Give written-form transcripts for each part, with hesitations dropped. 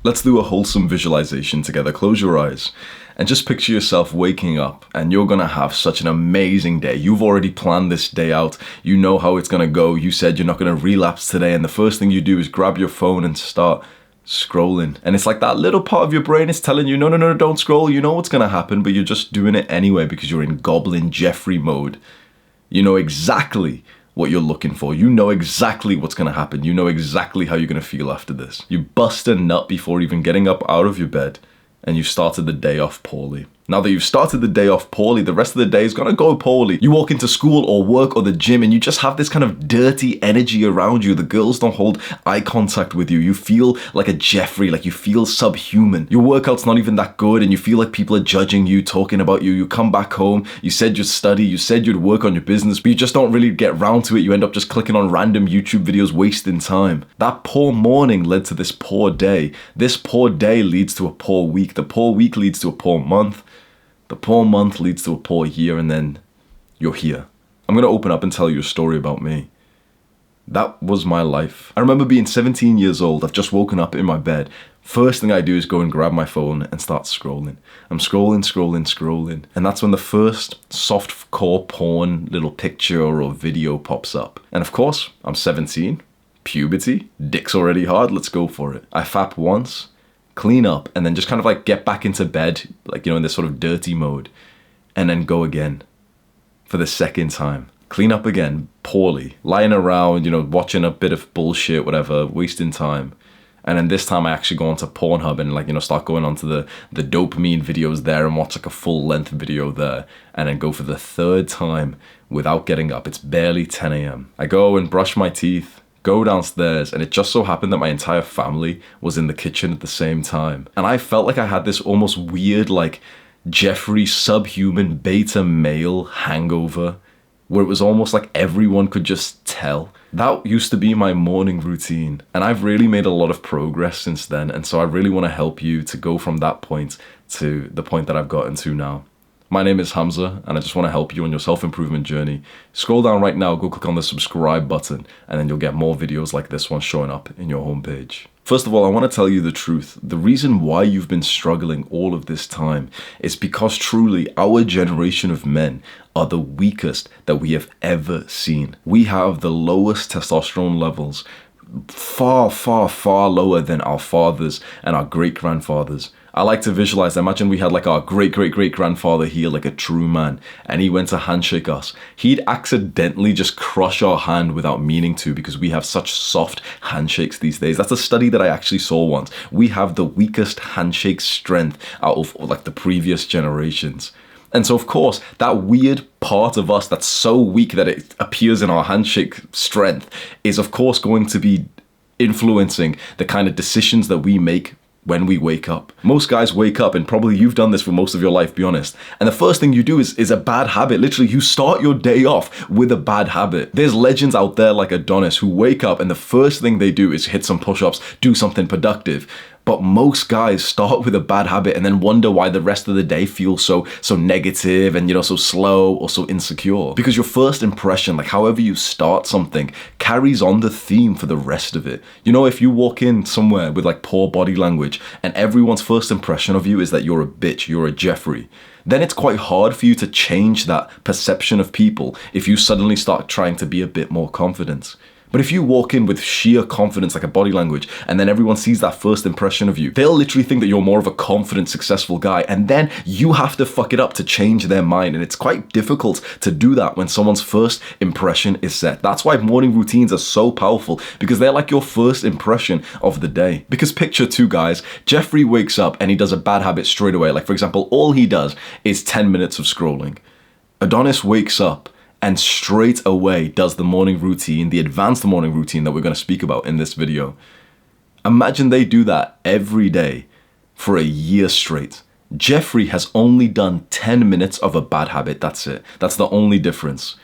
Let's do a wholesome visualization together. Close your eyes and just picture yourself waking up, and you're gonna have such an amazing day. You've already planned this day out. You know how it's gonna go. You said you're not gonna relapse today, and the first thing you do is grab your phone and start scrolling. And it's like that little part of your brain is telling you, no, don't scroll. You know what's gonna happen, but you're just doing it anyway because you're in Goblin Jeffrey mode. You know exactly what you're looking for. You know exactly what's gonna happen. You know exactly how you're gonna feel after this. You bust a nut before even getting up out of your bed, and you've started the day off poorly. Now that you've started the day off poorly, the rest of the day is gonna go poorly. You walk into school or work or the gym and you just have this kind of dirty energy around you. The girls don't hold eye contact with you. You feel like a Jeffrey, like you feel subhuman. Your workout's not even that good and you feel like people are judging you, talking about you. You come back home, you said you'd study, you said you'd work on your business, but you just don't really get round to it. You end up just clicking on random YouTube videos, wasting time. That poor morning led to this poor day. This poor day leads to a poor week. The poor week leads to a poor month. The poor month leads to a poor year, and then you're here. I'm gonna open up and tell you a story about me. That was my life. I remember being 17 years old. I've just woken up in my bed. First thing I do is go and grab my phone and start scrolling. I'm scrolling. And that's when the first softcore porn little picture or video pops up. And of course, I'm 17, puberty, dick's already hard, let's go for it. I fap once, clean up, and then just kind of like get back into bed, like, you know, in this sort of dirty mode, and then go again for the second time. Clean up again, poorly, lying around, you know, watching a bit of bullshit, whatever, wasting time. And then this time I actually go onto Pornhub and, like, you know, start going onto the dopamine videos there and watch like a full length video there, and then go for the third time without getting up. It's barely 10 a.m. I go and brush my teeth, go downstairs, and it just so happened that my entire family was in the kitchen at the same time. And I felt like I had this almost weird, like, Jeffrey subhuman beta male hangover, where it was almost like everyone could just tell. That used to be my morning routine, and I've really made a lot of progress since then, and so I really want to help you to go from that point to the point that I've gotten to now. My name is Hamza, and I just want to help you on your self-improvement journey. Scroll down right now, go click on the subscribe button, and then you'll get more videos like this one showing up in your homepage. First of all, I want to tell you the truth. The reason why you've been struggling all of this time is because truly our generation of men are the weakest that we have ever seen. We have the lowest testosterone levels, far lower than our fathers and our great-grandfathers. I like to visualize, imagine we had like our great-great-great-grandfather here, like a true man, and he went to handshake us. He'd accidentally just crush our hand without meaning to, because we have such soft handshakes these days. That's a study that I actually saw once. We have the weakest handshake strength out of like the previous generations. And so, of course, that weird part of us that's so weak that it appears in our handshake strength is, of course, going to be influencing the kind of decisions that we make when we wake up. Most guys wake up, and probably you've done this for most of your life, be honest, and the first thing you do is a bad habit. Literally, you start your day off with a bad habit. There's legends out there like Adonis who wake up and the first thing they do is hit some push-ups, do something productive. But most guys start with a bad habit and then wonder why the rest of the day feels so negative and, you know, so slow or so insecure. Because your first impression, like however you start something, carries on the theme for the rest of it. You know, if you walk in somewhere with like poor body language and everyone's first impression of you is that you're a bitch, you're a Jeffrey, then it's quite hard for you to change that perception of people if you suddenly start trying to be a bit more confident. But if you walk in with sheer confidence, like a body language, and then everyone sees that first impression of you, they'll literally think that you're more of a confident, successful guy, and then you have to fuck it up to change their mind. And it's quite difficult to do that when someone's first impression is set. That's why morning routines are so powerful, because they're like your first impression of the day. Because picture two guys, Jeffrey wakes up and he does a bad habit straight away. Like, for example, all he does is 10 minutes of scrolling. Adonis wakes up and straight away does the morning routine, the advanced morning routine that we're going to speak about in this video. Imagine they do that every day for a year straight. Jeffrey has only done 10 minutes of a bad habit, that's it. That's the only difference.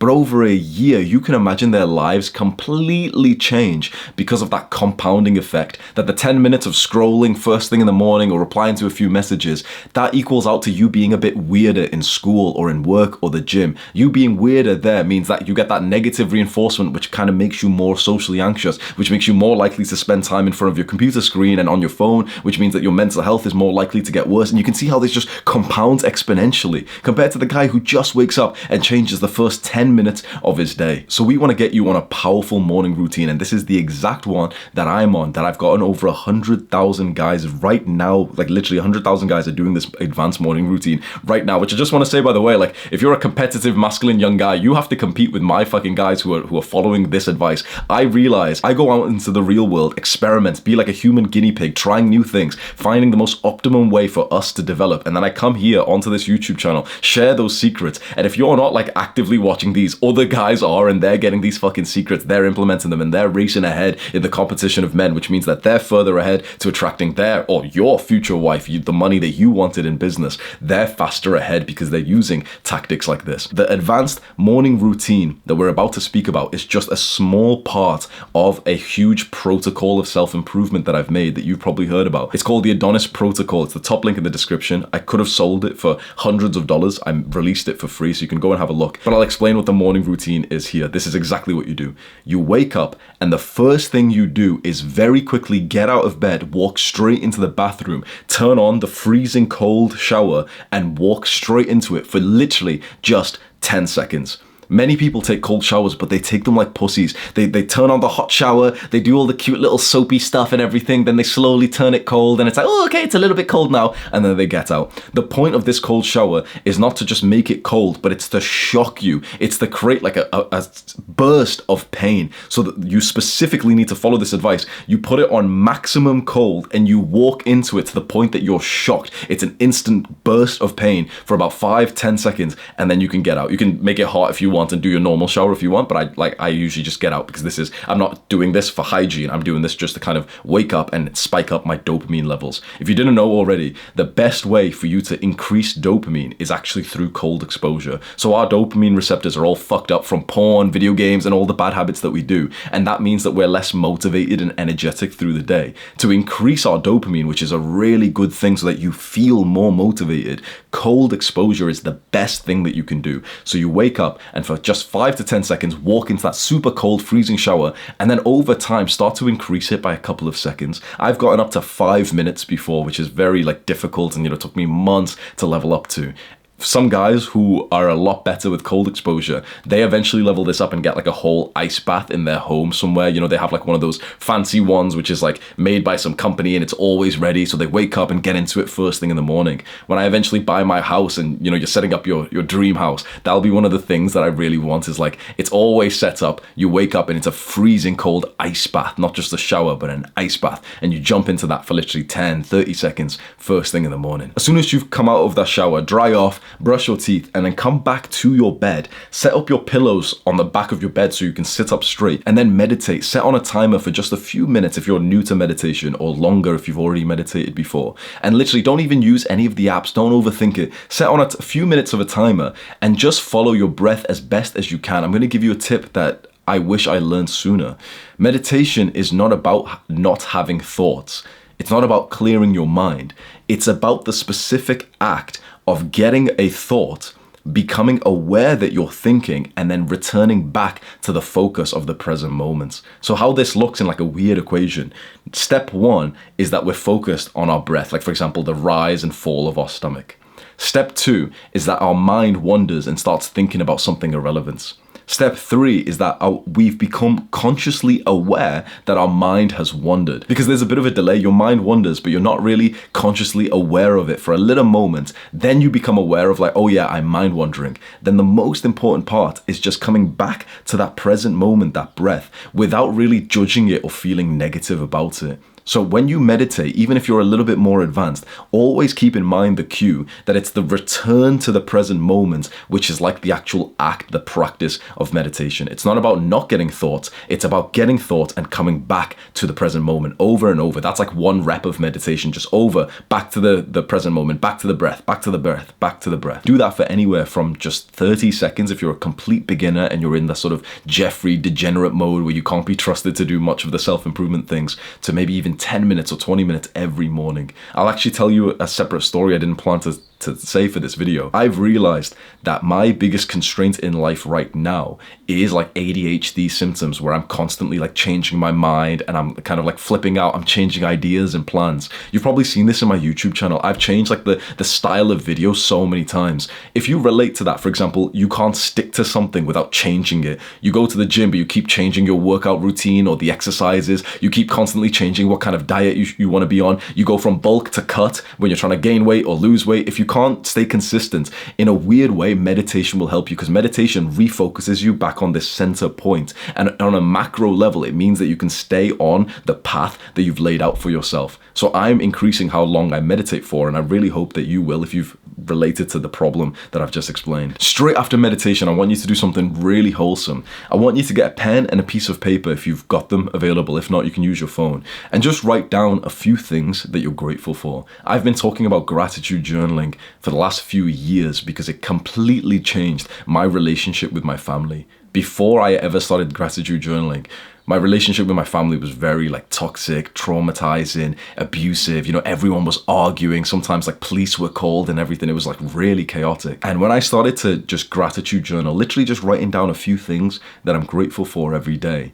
But over a year, you can imagine their lives completely change because of that compounding effect, that the 10 minutes of scrolling first thing in the morning or replying to a few messages, that equals out to you being a bit weirder in school or in work or the gym. You being weirder there means that you get that negative reinforcement, which kind of makes you more socially anxious, which makes you more likely to spend time in front of your computer screen and on your phone, which means that your mental health is more likely to get worse. And you can see how this just compounds exponentially compared to the guy who just wakes up and changes the first 10 minutes of his day. So we want to get you on a powerful morning routine, and this is the exact one that I'm on, that I've gotten over 100,000 guys right now. Like literally 100,000 guys are doing this advanced morning routine right now, which I just want to say, by the way, like if you're a competitive masculine young guy, you have to compete with my fucking guys who are following this advice. I realize I go out into the real world, experiment, be like a human guinea pig, trying new things, finding the most optimum way for us to develop, and then I come here onto this YouTube channel, share those secrets. And if you're not like actively watching these, other guys are, and they're getting these fucking secrets, they're implementing them, and they're racing ahead in the competition of men, which means that they're further ahead to attracting their or your future wife, the money that you wanted in business. They're faster ahead because they're using tactics like this. The advanced morning routine that we're about to speak about is just a small part of a huge protocol of self-improvement that I've made that you've probably heard about. It's called the Adonis Protocol. It's the top link in the description. I could have sold it for hundreds of dollars. I released it for free, so you can go and have a look. But I'll explain what the morning routine is here. This is exactly what you do. You wake up, and the first thing you do is very quickly get out of bed, walk straight into the bathroom, turn on the freezing cold shower, and walk straight into it for literally just 10 seconds. Many people take cold showers, but they take them like pussies. They turn on the hot shower, they do all the cute little soapy stuff and everything, then they slowly turn it cold, and it's like, oh, okay, it's a little bit cold now, and then they get out. The point of this cold shower is not to just make it cold, but it's to shock you. It's to create like a burst of pain. So that you specifically need to follow this advice. You put it on maximum cold, and you walk into it to the point that you're shocked. It's an instant burst of pain for about 5-10 seconds, and then you can get out. You can make it hot if you want and do your normal shower if you want, but I usually just get out because I'm not doing this for hygiene. I'm doing this just to kind of wake up and spike up my dopamine levels. If you didn't know already, the best way for you to increase dopamine is actually through cold exposure. So our dopamine receptors are all fucked up from porn, video games, and all the bad habits that we do, and that means that we're less motivated and energetic through the day. To increase our dopamine, which is a really good thing so that you feel more motivated, cold exposure is the best thing that you can do. So you wake up and for just 5 to 10 seconds, walk into that super cold, freezing shower, and then over time, start to increase it by a couple of seconds. I've gotten up to 5 minutes before, which is very difficult, and it took me months to level up to. Some guys who are a lot better with cold exposure, they eventually level this up and get like a whole ice bath in their home somewhere. They have like one of those fancy ones, which is like made by some company and it's always ready. So they wake up and get into it first thing in the morning. When I eventually buy my house and, you're setting up your dream house, that'll be one of the things that I really want is like, it's always set up. You wake up and it's a freezing cold ice bath, not just a shower, but an ice bath. And you jump into that for literally 10, 30 seconds first thing in the morning. As soon as you've come out of that shower, dry off, brush your teeth, and then come back to your bed. Set up your pillows on the back of your bed so you can sit up straight, and then meditate. Set on a timer for just a few minutes if you're new to meditation, or longer if you've already meditated before. And literally don't even use any of the apps. Don't overthink it. Set on a few minutes of a timer and just follow your breath as best as you can. I'm going to give you a tip that I wish I learned sooner. Meditation is not about not having thoughts. It's not about clearing your mind. It's about the specific act of getting a thought, becoming aware that you're thinking, and then returning back to the focus of the present moment. So how this looks in like a weird equation. Step 1 is that we're focused on our breath, like for example, the rise and fall of our stomach. Step 2 is that our mind wanders and starts thinking about something irrelevant. Step 3 is that we've become consciously aware that our mind has wandered. Because there's a bit of a delay, your mind wanders, but you're not really consciously aware of it for a little moment. Then you become aware of like, oh yeah, I'm mind wandering. Then the most important part is just coming back to that present moment, that breath, without really judging it or feeling negative about it. So when you meditate, even if you're a little bit more advanced, always keep in mind the cue that it's the return to the present moment, which is like the actual act, the practice of meditation. It's not about not getting thoughts. It's about getting thoughts and coming back to the present moment over and over. That's like one rep of meditation, just over, back to the present moment, back to the breath, back to the breath, back to the breath. Do that for anywhere from just 30 seconds if you're a complete beginner and you're in the sort of Jeffrey degenerate mode where you can't be trusted to do much of the self-improvement things, to maybe even 10 minutes or 20 minutes every morning. I'll actually tell you a separate story I didn't plan to say for this video. I've realized that my biggest constraint in life right now is like ADHD symptoms, where I'm constantly like changing my mind and I'm kind of like flipping out. I'm changing ideas and plans. You've probably seen this in my YouTube channel. I've changed like the style of video so many times. If you relate to that, for example, you can't stick to something without changing it. You go to the gym, but you keep changing your workout routine or the exercises. You keep constantly changing what kind of diet you want to be on. You go from bulk to cut when you're trying to gain weight or lose weight. If you can't stay consistent, in a weird way, meditation will help you, because meditation refocuses you back on this center point. And on a macro level, it means that you can stay on the path that you've laid out for yourself. So I'm increasing how long I meditate for, and I really hope that you will if you've related to the problem that I've just explained. Straight after meditation, I want you to do something really wholesome. I want you to get a pen and a piece of paper if you've got them available. If not, you can use your phone, and just write down a few things that you're grateful for. I've been talking about gratitude journaling for the last few years because it completely changed my relationship with my family. Before I ever started gratitude journaling, my relationship with my family was very like toxic, traumatizing, abusive. You know, everyone was arguing. Sometimes like police were called and everything. It was like really chaotic. And when I started to just gratitude journal, literally just writing down a few things that I'm grateful for every day,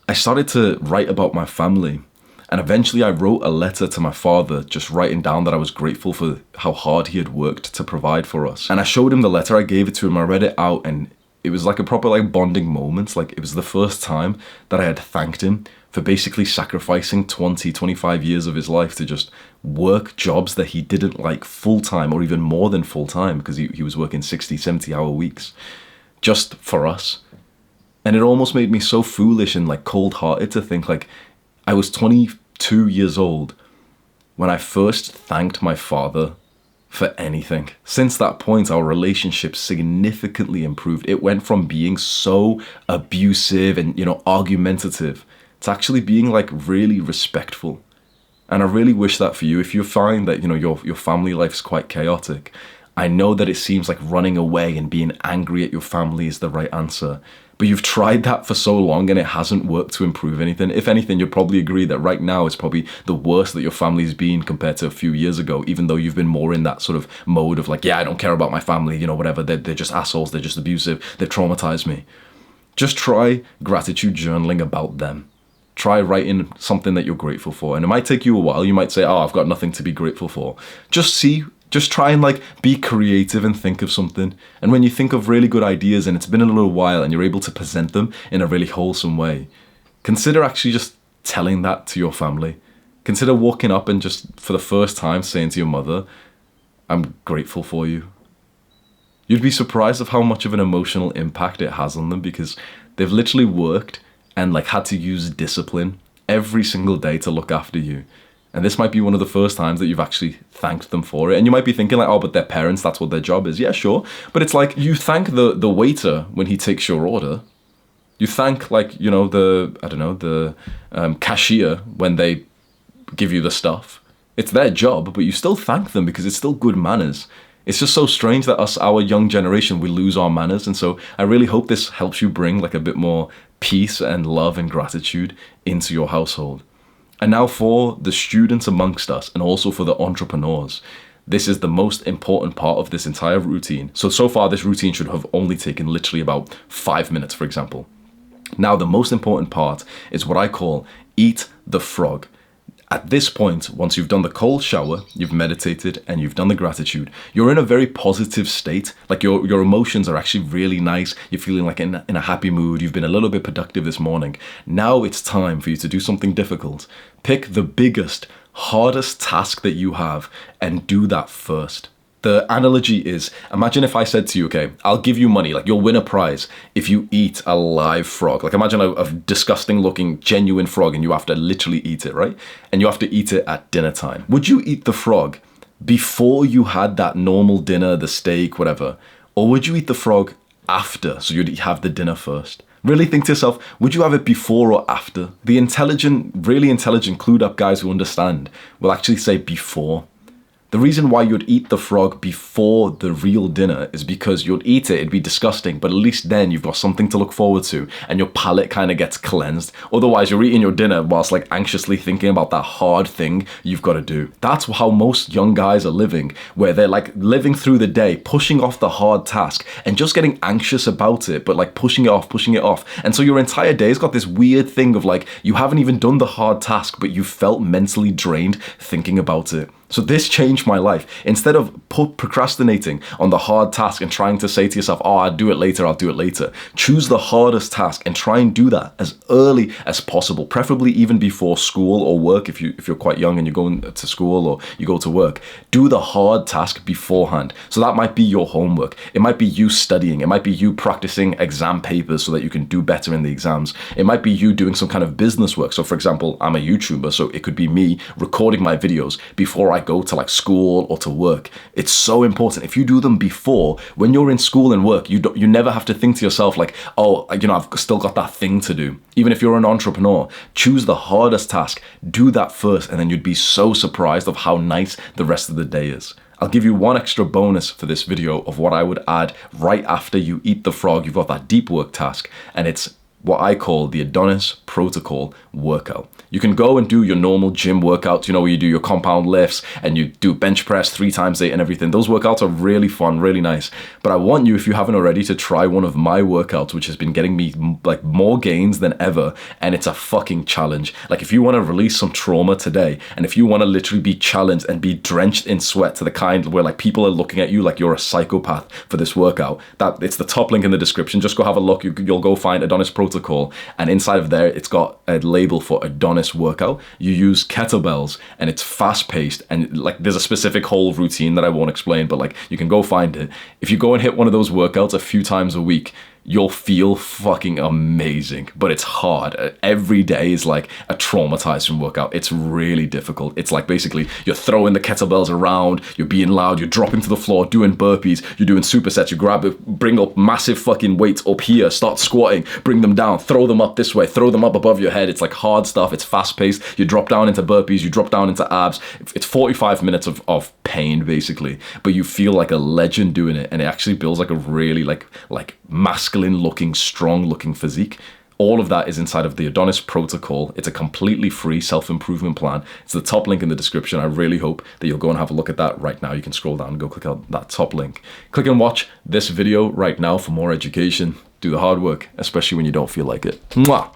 I started to write about my family. And eventually I wrote a letter to my father, just writing down that I was grateful for how hard he had worked to provide for us. And I showed him the letter, I gave it to him, I read it out, and it was like a proper like bonding moment. Like it was the first time that I had thanked him for basically sacrificing 25 years of his life to just work jobs that he didn't like full time, or even more than full time, because he was working 60, 70-hour weeks just for us. And it almost made me so foolish and like cold-hearted to think like I was 22 years old when I first thanked my father for anything. Since that point, our relationship significantly improved. It went from being so abusive and, you know, argumentative to actually being like really respectful. And I really wish that for you. If you find that, you know, your family life's quite chaotic, I know that it seems like running away and being angry at your family is the right answer. But you've tried that for so long and it hasn't worked to improve anything. If anything, you'll probably agree that right now is probably the worst that your family's been compared to a few years ago, even though you've been more in that sort of mode of like, yeah, I don't care about my family, you know, whatever. They're just assholes. They're just abusive. They've traumatized me. Just try gratitude journaling about them. Try writing something that you're grateful for. And it might take you a while. You might say, oh, I've got nothing to be grateful for. Just try and like be creative and think of something. And when you think of really good ideas and it's been a little while and you're able to present them in a really wholesome way, consider actually just telling that to your family. Consider walking up and just for the first time saying to your mother, I'm grateful for you. You'd be surprised of how much of an emotional impact it has on them, because they've literally worked and like had to use discipline every single day to look after you. And this might be one of the first times that you've actually thanked them for it. And you might be thinking like, oh, but they're parents, that's what their job is. Yeah, sure. But it's like you thank the waiter when he takes your order. You thank like, you know, the cashier when they give you the stuff. It's their job, but you still thank them because it's still good manners. It's just so strange that our young generation, we lose our manners. And so I really hope this helps you bring like a bit more peace and love and gratitude into your household. And now for the students amongst us, and also for the entrepreneurs, this is the most important part of this entire routine. So far this routine should have only taken literally about 5 minutes, for example. Now the most important part is what I call eat the frog. At this point, once you've done the cold shower, you've meditated, and you've done the gratitude, you're in a very positive state. Like your emotions are actually really nice. You're feeling like in a happy mood. You've been a little bit productive this morning. Now it's time for you to do something difficult. Pick the biggest, hardest task that you have and do that first. The analogy is, imagine if I said to you, okay, I'll give you money, like you'll win a prize if you eat a live frog. Like imagine a disgusting looking genuine frog and you have to literally eat it, right? And you have to eat it at dinner time. Would you eat the frog before you had that normal dinner, the steak, whatever? Or would you eat the frog after, so you'd have the dinner first? Really think to yourself, would you have it before or after? The intelligent, really intelligent, clued up guys who understand will actually say before. The reason why you'd eat the frog before the real dinner is because you'd eat it, it'd be disgusting, but at least then you've got something to look forward to and your palate kind of gets cleansed. Otherwise, you're eating your dinner whilst like anxiously thinking about that hard thing you've got to do. That's how most young guys are living, where they're like living through the day, pushing off the hard task and just getting anxious about it, but like pushing it off, pushing it off. And so your entire day's got this weird thing of like, you haven't even done the hard task, but you felt mentally drained thinking about it. So this changed my life. Instead of procrastinating on the hard task and trying to say to yourself, oh, I'll do it later, choose the hardest task and try and do that as early as possible, preferably even before school or work. If you're quite young and you're going to school or you go to work, do the hard task beforehand. So that might be your homework. It might be you studying. It might be you practicing exam papers so that you can do better in the exams. It might be you doing some kind of business work. So for example, I'm a YouTuber, so it could be me recording my videos before I go to like school or to work. It's so important. If you do them before, when you're in school and work, you never have to think to yourself like, oh, I've still got that thing to do. Even if you're an entrepreneur, choose the hardest task, do that first, and then you'd be so surprised of how nice the rest of the day is. I'll give you one extra bonus for this video of what I would add right after you eat the frog. You've got that deep work task, and it's what I call the Adonis Protocol workout. You can go and do your normal gym workouts, where you do your compound lifts and you do bench press 3 times 8 and everything. Those workouts are really fun, really nice. But I want you, if you haven't already, to try one of my workouts, which has been getting me like more gains than ever. And it's a fucking challenge. Like if you want to release some trauma today, and if you want to literally be challenged and be drenched in sweat to the kind where like people are looking at you like you're a psychopath for this workout, that it's the top link in the description. Just go have a look. You'll go find Adonis Protocol, and inside of there it's got a label for Adonis workout. You use kettlebells and it's fast paced, and like there's a specific whole routine that I won't explain, but like you can go find it. If you go and hit one of those workouts a few times a week, you'll feel fucking amazing. But it's hard. Every day is like a traumatizing workout. It's really difficult. It's like basically you're throwing the kettlebells around, you're being loud, you're dropping to the floor, doing burpees, you're doing supersets, you grab it, bring up massive fucking weights up here, start squatting, bring them down, throw them up this way, throw them up above your head. It's like hard stuff. It's fast paced. You drop down into burpees, you drop down into abs. It's 45 minutes of pain basically, but you feel like a legend doing it, and it actually builds like a really like masculine looking, strong looking physique. All of that is inside of the Adonis Protocol. It's a completely free self-improvement plan. It's the top link in the description. I really hope that you'll go and have a look at that right now. You can scroll down and go click on that top link. Click and watch this video right now for more education. Do the hard work, especially when you don't feel like it. Mwah!